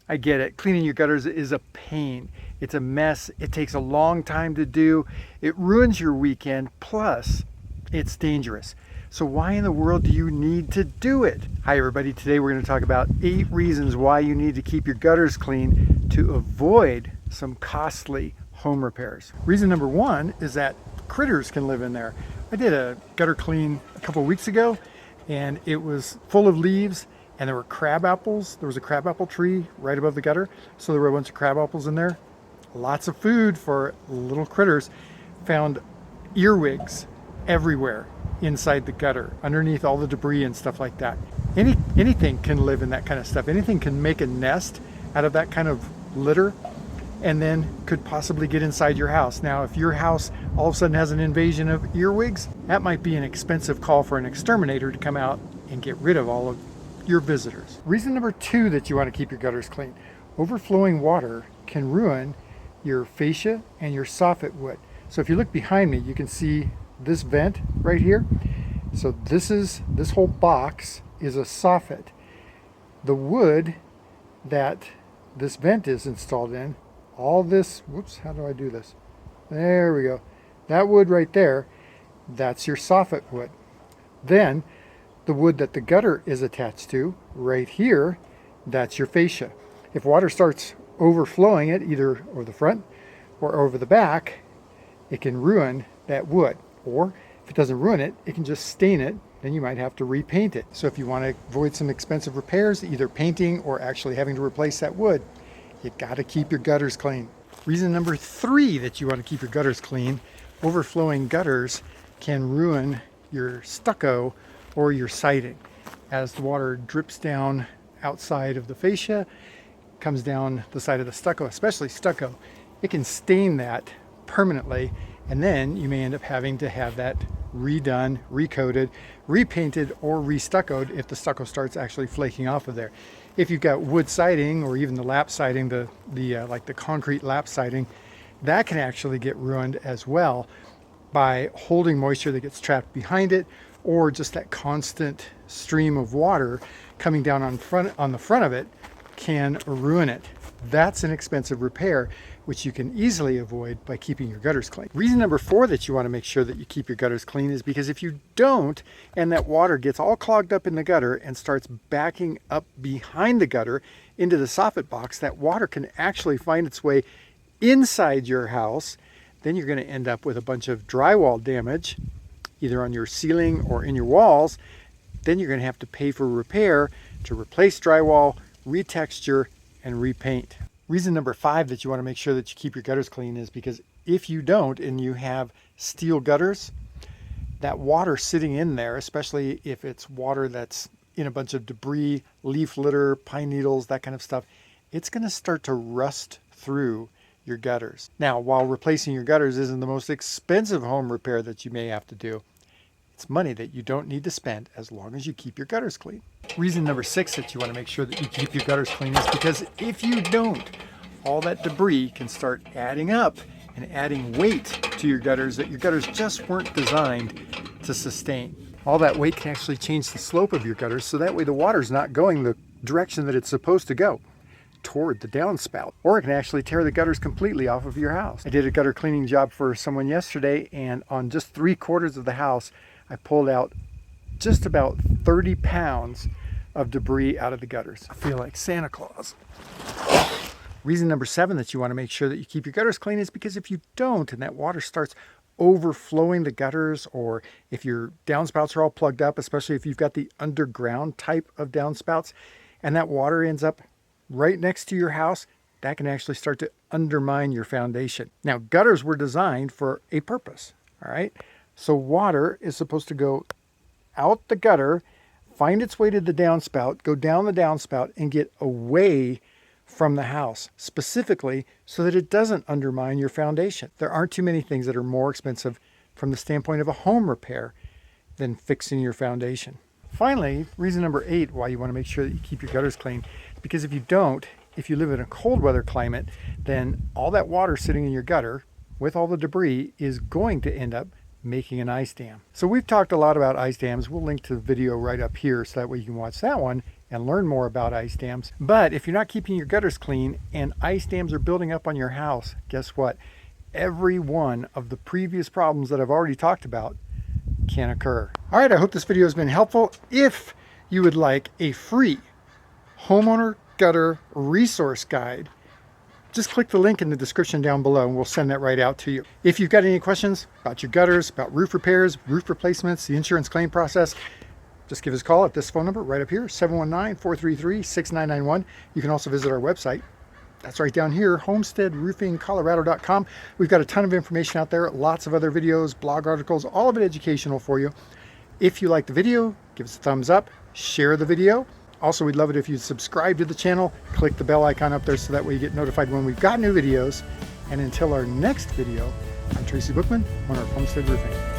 I get it. Cleaning your gutters is a pain. It's a mess. It takes a long time to do. It ruins your weekend. Plus, it's dangerous. So why in the world do you need to do it? Hi everybody. Today we're going to talk about 8 reasons why you need to keep your gutters clean to avoid some costly home repairs. Reason number 1 is that critters can live in there. I did a gutter clean a couple of weeks ago and it was full of leaves and there were crab apples. There was a crab apple tree right above the gutter. So there were a bunch of crab apples in there. Lots of food for little critters. Found earwigs everywhere inside the gutter, underneath all the debris and stuff like that. Anything can live in that kind of stuff. Anything can make a nest out of that kind of litter and then could possibly get inside your house. Now, if your house all of a sudden has an invasion of earwigs, that might be an expensive call for an exterminator to come out and get rid of all of your visitors. Reason number 2 that you want to keep your gutters clean. Overflowing water can ruin your fascia and your soffit wood. So if you look behind me, you can see this vent right here. So this whole box is a soffit. The wood that this vent is installed in, all this, whoops, how do I do this? There we go. That wood right there, that's your soffit wood. Then the wood that the gutter is attached to right here, that's your fascia. If water starts overflowing it, either over the front or over the back, it can ruin that wood. Or if it doesn't ruin it, it can just stain it. Then you might have to repaint it. So if you want to avoid some expensive repairs, either painting or actually having to replace that wood, you got to keep your gutters clean. Reason number 3 that you want to keep your gutters clean: overflowing gutters can ruin your stucco or your siding. As the water drips down outside of the fascia, comes down the side of the stucco, especially stucco, it can stain that permanently, and then you may end up having to have that redone, recoated, repainted, or restuccoed if the stucco starts actually flaking off of there. If you've got wood siding or even the lap siding, like the concrete lap siding, that can actually get ruined as well by holding moisture that gets trapped behind it, or just that constant stream of water coming down on the front of it can ruin it. That's an expensive repair, which you can easily avoid by keeping your gutters clean. Reason number 4 that you want to make sure that you keep your gutters clean is because if you don't, and that water gets all clogged up in the gutter and starts backing up behind the gutter into the soffit box, that water can actually find its way inside your house. Then you're going to end up with a bunch of drywall damage, either on your ceiling or in your walls. Then you're going to have to pay for repair to replace drywall, retexture, and repaint. Reason number 5 that you want to make sure that you keep your gutters clean is because if you don't and you have steel gutters, that water sitting in there, especially if it's water that's in a bunch of debris, leaf litter, pine needles, that kind of stuff, it's going to start to rust through your gutters. Now, while replacing your gutters isn't the most expensive home repair that you may have to do, it's money that you don't need to spend as long as you keep your gutters clean. Reason number 6 that you want to make sure that you keep your gutters clean is because if you don't, all that debris can start adding up and adding weight to your gutters that your gutters just weren't designed to sustain. All that weight can actually change the slope of your gutters, so that way the water's not going the direction that it's supposed to go, toward the downspout, or it can actually tear the gutters completely off of your house. I did a gutter cleaning job for someone yesterday, and on just 3/4 of the house, I pulled out just about 30 pounds of debris out of the gutters. I feel like Santa Claus. Reason number 7 that you want to make sure that you keep your gutters clean is because if you don't and that water starts overflowing the gutters, or if your downspouts are all plugged up, especially if you've got the underground type of downspouts, and that water ends up right next to your house, that can actually start to undermine your foundation. Now, gutters were designed for a purpose, all right? So water is supposed to go out the gutter, find its way to the downspout, go down the downspout, and get away from the house, specifically so that it doesn't undermine your foundation. There aren't too many things that are more expensive from the standpoint of a home repair than fixing your foundation. Finally, reason number 8 why you want to make sure that you keep your gutters clean, because if you don't, if you live in a cold weather climate, then all that water sitting in your gutter with all the debris is going to end up making an ice dam. So we've talked a lot about ice dams. We'll link to the video right up here so that way you can watch that one and learn more about ice dams. But if you're not keeping your gutters clean and ice dams are building up on your house, guess what? Every one of the previous problems that I've already talked about can occur. All right, I hope this video has been helpful. If you would like a free homeowner gutter resource guide, just click the link in the description down below and we'll send that right out to you. If you've got any questions about your gutters, about roof repairs, roof replacements, the insurance claim process, just give us a call at this phone number right up here, 719-433-6991. You can also visit our website. That's right down here, homesteadroofingcolorado.com. We've got a ton of information out there, lots of other videos, blog articles, all of it educational for you. If you like the video, give us a thumbs up, share the video. Also, we'd love it if you'd subscribe to the channel, click the bell icon up there so that way you get notified when we've got new videos. And until our next video, I'm Tracy Bookman, owner of Homestead Roofing.